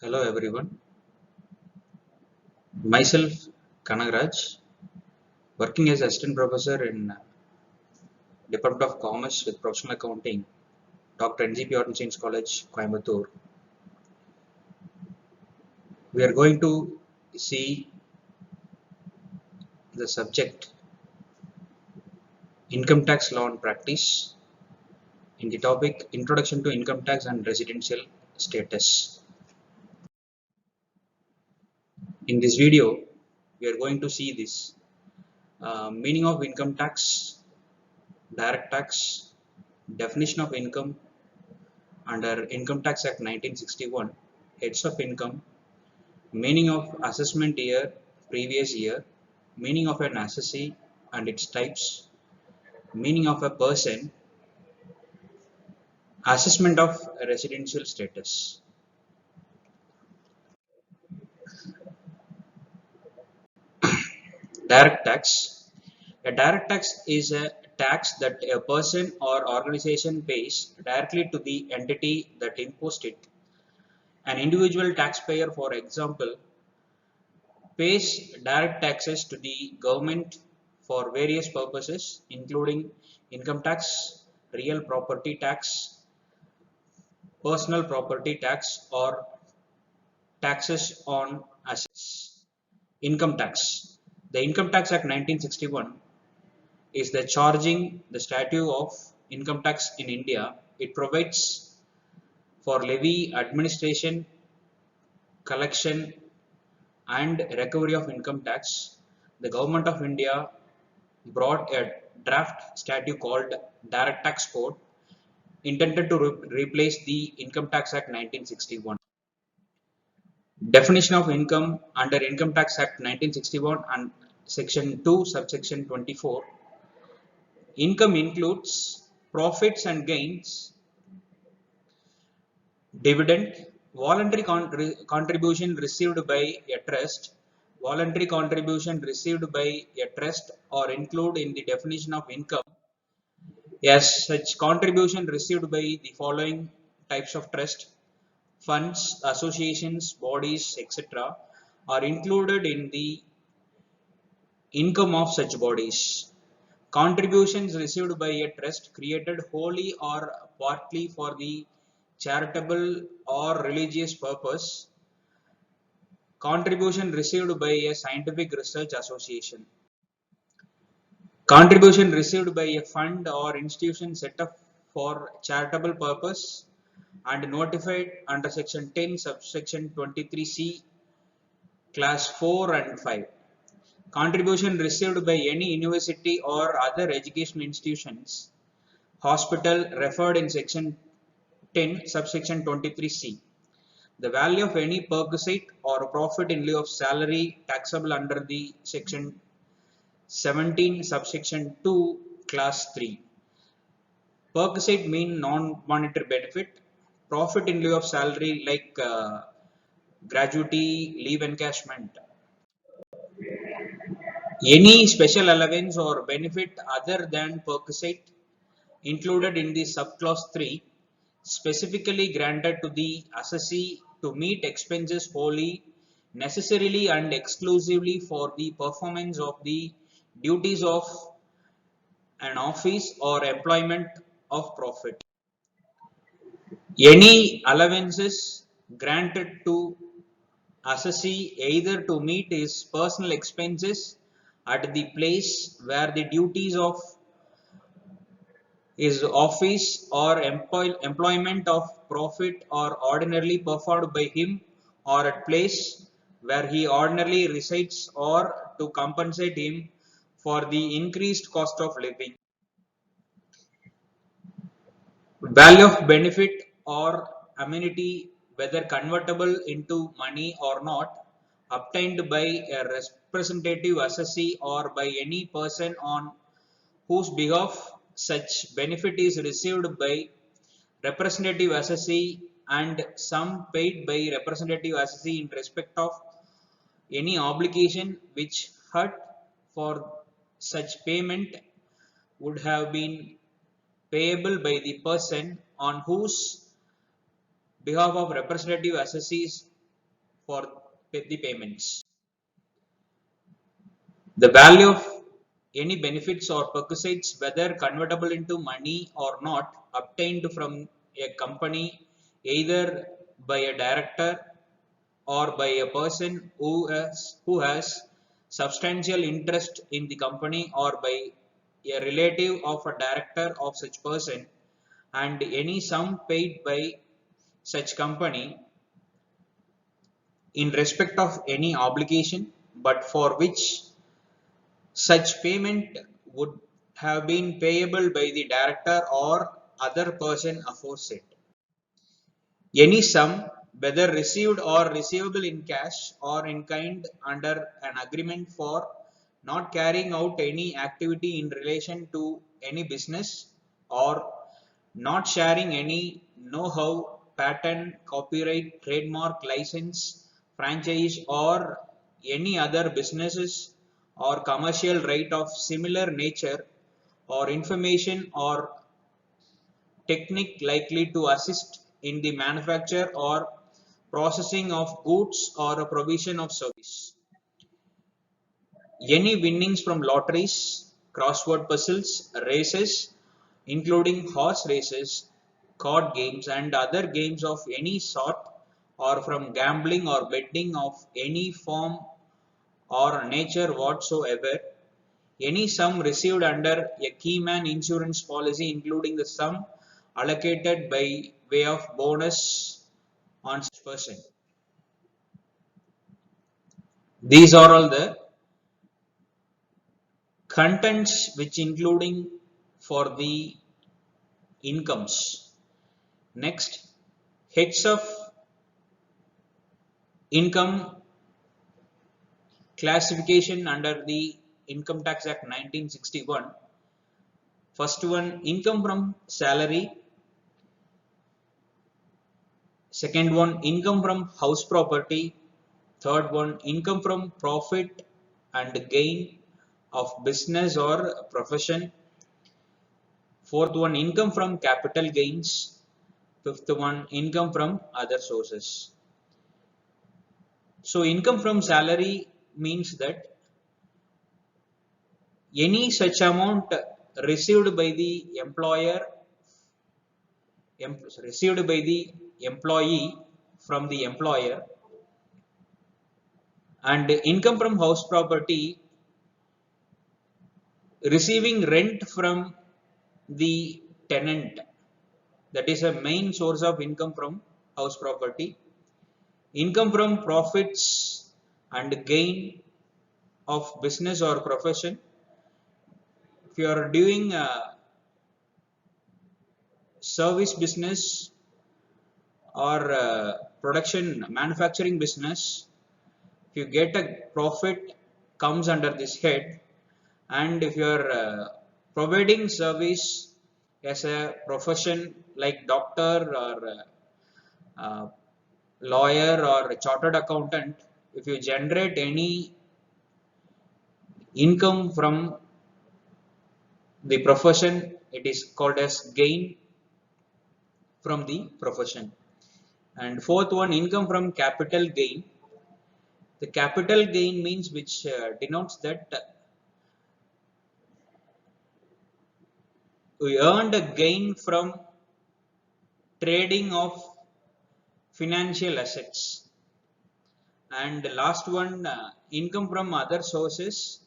Hello everyone, myself Kanagraj, working as assistant professor in Department of Commerce with Professional Accounting, Dr. NGP Art and Science College, Coimbatore. We are going to see the subject Income Tax Law and Practice in the topic Introduction to Income Tax and Residential Status. In this video, we are going to see this meaning of income tax, direct tax, definition of income under Income Tax Act 1961, heads of income, meaning of assessment year, previous year, meaning of an assessee and its types, meaning of a person, assessment of residential status. Direct tax. A direct tax is a tax that a person or organization pays directly to the entity that imposed it. An individual taxpayer, for example, pays direct taxes to the government for various purposes, including income tax, real property tax, personal property tax, or taxes on assets. Income tax. The Income Tax Act 1961 is the charging the statute of income tax in India. It provides for levy, administration, collection, and recovery of income tax. The Government of India brought a draft statute called Direct Tax Code intended to replace the Income Tax Act 1961. Definition of income under Income Tax Act 1961 and Section 2, subsection 24. Income includes profits and gains, dividend, voluntary contribution received by a trust, voluntary contribution received by a trust or include in the definition of income. Yes, such contribution received by the following types of trust, funds, associations, bodies, etc. are included in the income of such bodies. Contributions received by a trust created wholly or partly for the charitable or religious purpose. Contribution received by a scientific research association. Contribution received by a fund or institution set up for charitable purpose and notified under section 10 subsection 23C class 4 and 5. Contribution received by any university or other educational institutions, hospital referred in section 10 subsection 23C. The value of any perquisite or profit in lieu of salary taxable under the section 17 subsection 2 class 3. Perquisite mean non-monetary benefit. Profit in lieu of salary like gratuity, leave encashment. Any special allowance or benefit other than perquisite included in the subclause 3 specifically granted to the assessee to meet expenses wholly, necessarily and exclusively for the performance of the duties of an office or employment of profit. Any allowances granted to assessee either to meet his personal expenses at the place where the duties of his office or employment of profit are ordinarily performed by him or at place where he ordinarily resides or to compensate him for the increased cost of living. Value of benefit or amenity, whether convertible into money or not, obtained by a representative assessee or by any person on whose behalf such benefit is received by representative assessee and sum paid by representative assessee in respect of any obligation which had for such payment would have been payable by the person on whose behalf of representative assessees for the payments. The value of any benefits or perquisites, whether convertible into money or not, obtained from a company either by a director or by a person who has substantial interest in the company, or by a relative of a director of such person, and any sum paid by such company in respect of any obligation, but for which such payment would have been payable by the director or other person aforesaid. Any sum, whether received or receivable in cash or in kind, under an agreement for not carrying out any activity in relation to any business, or not sharing any know-how, patent, copyright, trademark, license, franchise, or any other businesses or commercial right of similar nature, or information or technique likely to assist in the manufacture or processing of goods or a provision of service. Any winnings from lotteries, crossword puzzles, races, including horse races, card games, and other games of any sort, or from gambling or betting of any form or nature whatsoever, any sum received under a keyman insurance policy, including the sum allocated by way of bonus on such person. These are all the contents which including for the incomes. Next, heads of income classification under the Income Tax Act 1961. First one, income from salary. Second one, income from house property. Third one, income from profit and gain of business or profession. Fourth one, income from capital gains. Fifth one, income from other sources. So income from salary means that any such amount received by the employee from the employer, and income from house property, receiving rent from the tenant, that is a main source of income from house property. Income from profits and gain of business or profession. If you are doing a service business or production manufacturing business, if you get a profit, comes under this head. And if you are providing service as a profession like doctor or lawyer or chartered accountant, if you generate any income from the profession, it is called as gain from the profession. And fourth one, income from capital gain. The capital gain means which denotes that we earned a gain from trading of financial assets. And the last one, income from other sources.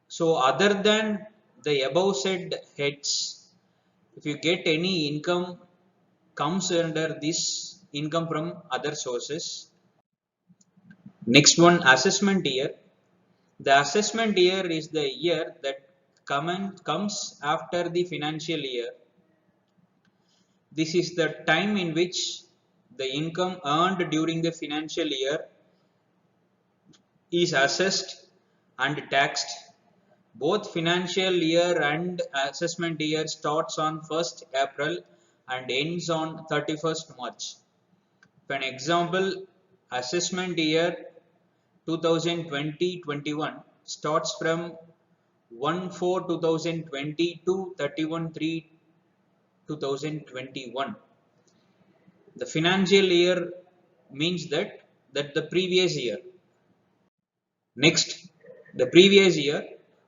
So other than the above said heads, if you get any income, comes under this income from other sources. Next one, assessment year. The assessment year is the year that comes after the financial year. This is the time in which the income earned during the financial year is assessed and taxed. Both financial year and assessment year starts on 1st April and ends on 31st March. For an example, assessment year 2020-21 starts from 1/4/2020 to 31/3/2021. The financial year means that the previous year. Next, the previous year.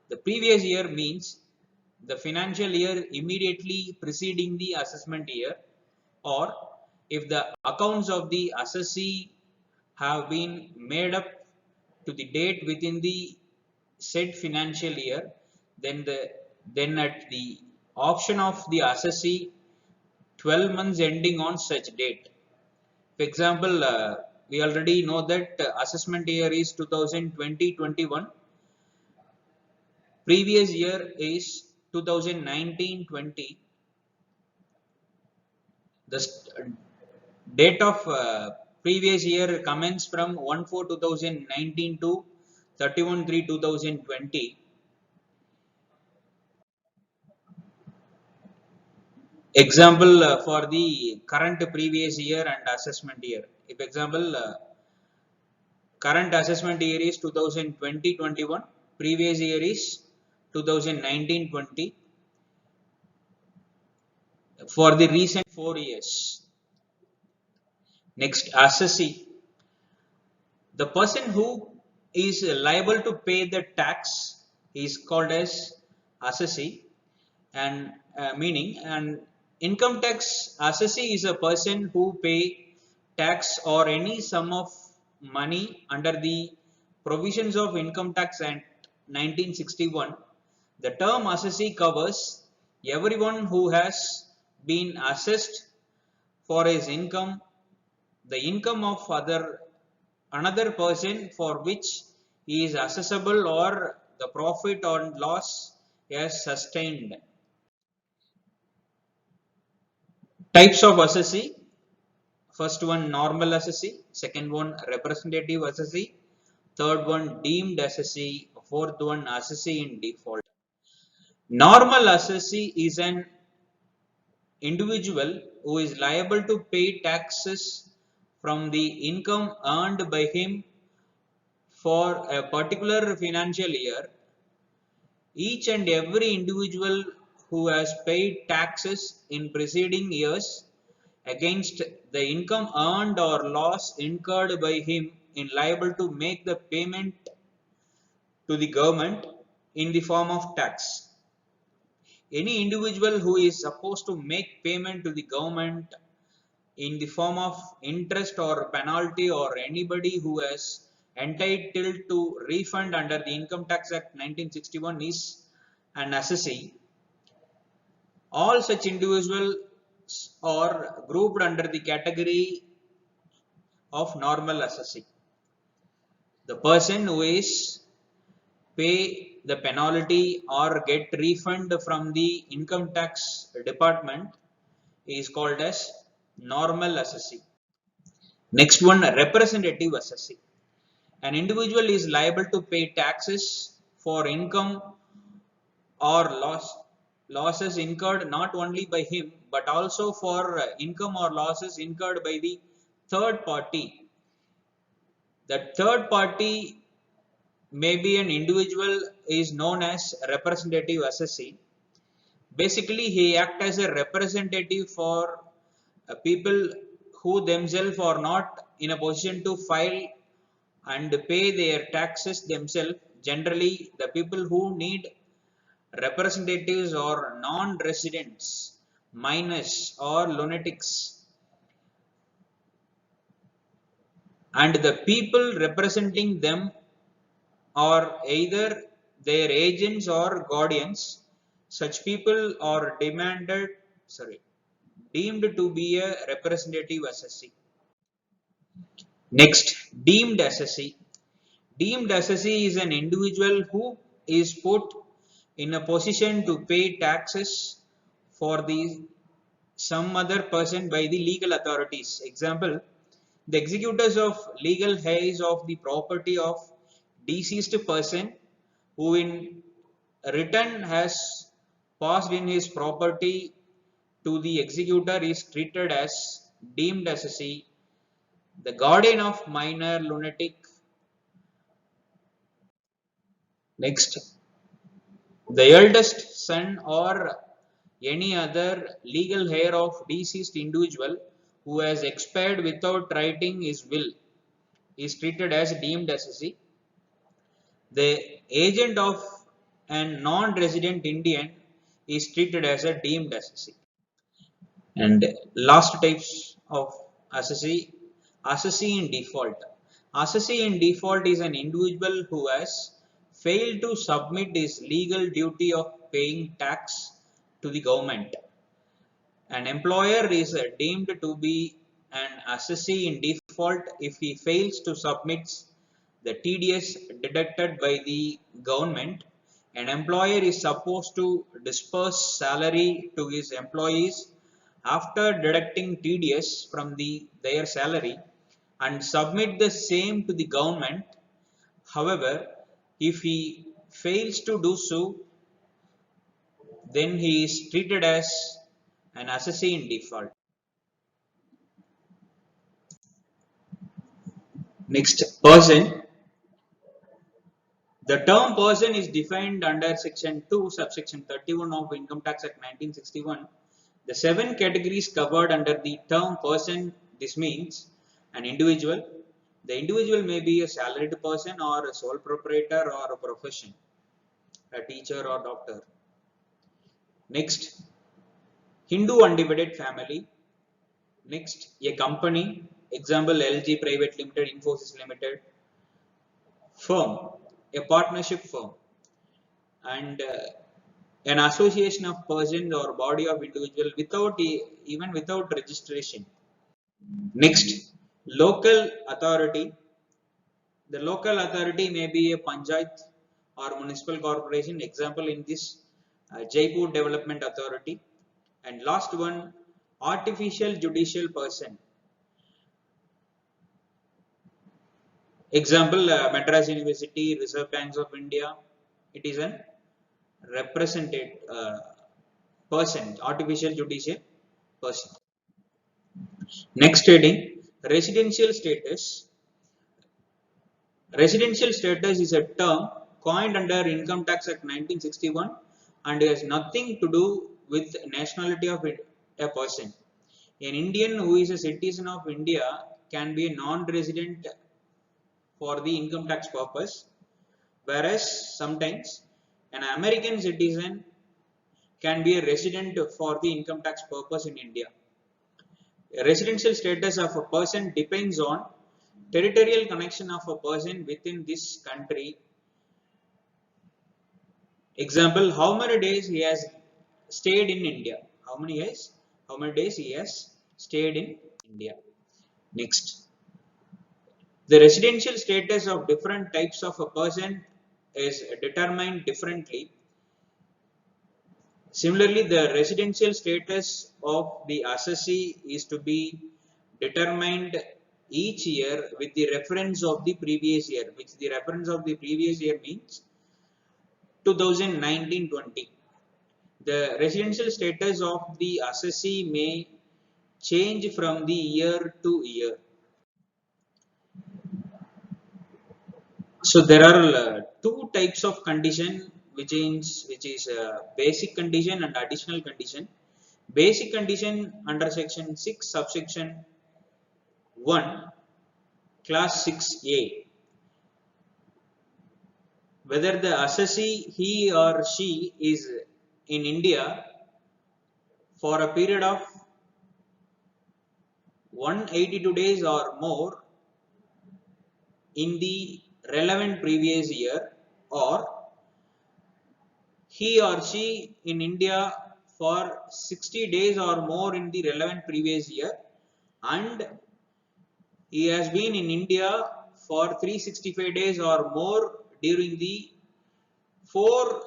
The previous year means the financial year immediately preceding the assessment year, or if the accounts of the assessee have been made up to the date within the said financial year, then at the option of the assessee, 12 months ending on such date. For example, we already know that assessment year is 2020-21, previous year is 2019-20. The date of previous year commence from 1/4/2019 to 31/3/2020. Example for the current previous year and assessment year. If example, current assessment year is 2020-21, previous year is 2019-20 for the recent 4 years. Next, assessee. The person who is liable to pay the tax is called as assessee, and meaning an income tax assessee is a person who pay tax or any sum of money under the provisions of Income Tax Act 1961. The term assessee covers everyone who has been assessed for his income, the income of another person for which he is assessable, or the profit or loss he has sustained. Types of assessee. First one, normal assessee. Second one, representative assessee. Third one, deemed assessee. Fourth one, assessee in default. Normal assessee is an individual who is liable to pay taxes from the income earned by him for a particular financial year. Each and every individual who has paid taxes in preceding years against the income earned or loss incurred by him is liable to make the payment to the government in the form of tax. Any individual who is supposed to make payment to the government in the form of interest or penalty, or anybody who has entitled to refund under the Income Tax Act 1961 is an assessee. All such individuals are grouped under the category of normal assessee. The person who is pay the penalty or get refund from the income tax department is called as normal assessee. Next one, representative assessee. An individual is liable to pay taxes for income or losses incurred not only by him but also for income or losses incurred by the third party. That third party may be an individual is known as representative assessee. Basically, he acts as a representative for people who themselves are not in a position to file and pay their taxes themselves. Generally, the people who need representatives are non-residents, minors, or lunatics, and the people representing them are either their agents or guardians. Such people are deemed to be a representative assessee. Next, deemed assessee. Deemed assessee is an individual who is put in a position to pay taxes for some other person by the legal authorities. Example, the executors of legal heirs of the property of deceased person who in return has passed in his property to the executor is treated as deemed assessee. The guardian of minor, lunatic. Next, the eldest son or any other legal heir of deceased individual who has expired without writing his will is treated as deemed assessee. The agent of a non-resident Indian is treated as a deemed assessee. And last types of assessee, assessee in default. Assessee in default is an individual who has failed to submit his legal duty of paying tax to the government. An employer is deemed to be an assessee in default if he fails to submit the TDS deducted by the government. An employer is supposed to disperse salary to his employees after deducting TDS from their salary and submit the same to the government. However, if he fails to do so, then he is treated as an assessee in default. Next, person. The term person is defined under section 2 subsection 31 of Income Tax Act 1961. The 7 categories covered under the term person, this means an individual. The individual may be a salaried person or a sole proprietor or a profession, a teacher or doctor. Next, Hindu undivided family. Next, a company, example LG Private Limited, Infosys Limited. Firm, a partnership firm, and an association of persons or body of individual without even without registration. Next, local authority. The local authority may be a panchayat or municipal corporation. Example in this Jaipur Development Authority. And last one, artificial judicial person. Example Madras University, Reserve Banks of India. It is an represented person, artificial judicial person. Next heading, residential status. Residential status is a term coined under Income Tax Act 1961 and has nothing to do with nationality of a person. An Indian who is a citizen of India can be a non-resident for the income tax purpose, whereas sometimes an American citizen can be a resident for the income tax purpose in India. A residential status of a person depends on territorial connection of a person within this country. Example, how many days he has stayed in India. How many days he has stayed in India. Next, the residential status of different types of a person is determined differently. Similarly, the residential status of the assessee is to be determined each year with the reference of the previous year, which the reference of the previous year means 2019-20. The residential status of the assessee may change from the year to year. So there are two types of condition, which is basic condition and additional condition. Basic condition under section 6 subsection 1 class 6A. Whether the assessee he or she is in India for a period of 182 days or more in the relevant previous year, or he or she in India for 60 days or more in the relevant previous year, and he has been in India for 365 days or more during the 4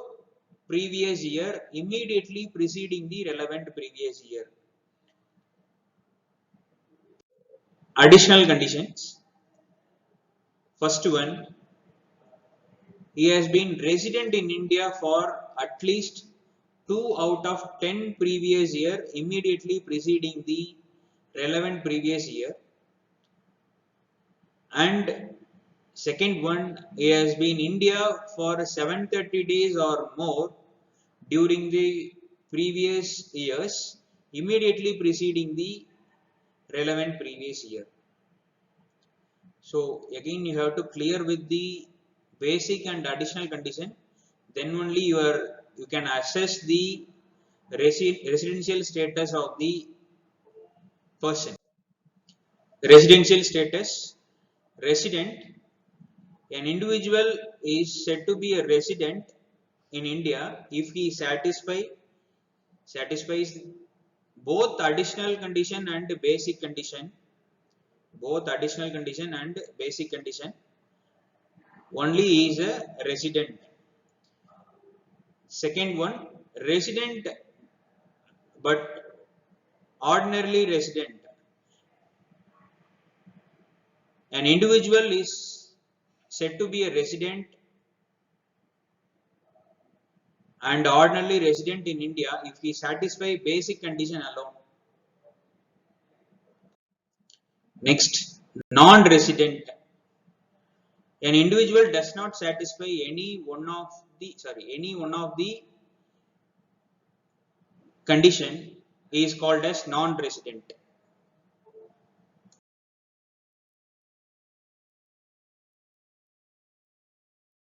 previous year immediately preceding the relevant previous year. Additional conditions. First one, he has been resident in India for at least 2 out of 10 previous year immediately preceding the relevant previous year. And second one, he has been in India for 730 days or more during the previous years immediately preceding the relevant previous year. So again you have to clear with the basic and additional condition, then only you can assess the residential status of the person. Residential status, resident. An individual is said to be a resident in India if he satisfies both additional condition and basic condition, only he is a resident. Second one, resident but ordinarily resident. An individual is said to be a resident and ordinarily resident in India if he satisfy basic condition alone. Next, non-resident. An individual does not satisfy any one of the condition, he is called as non-resident.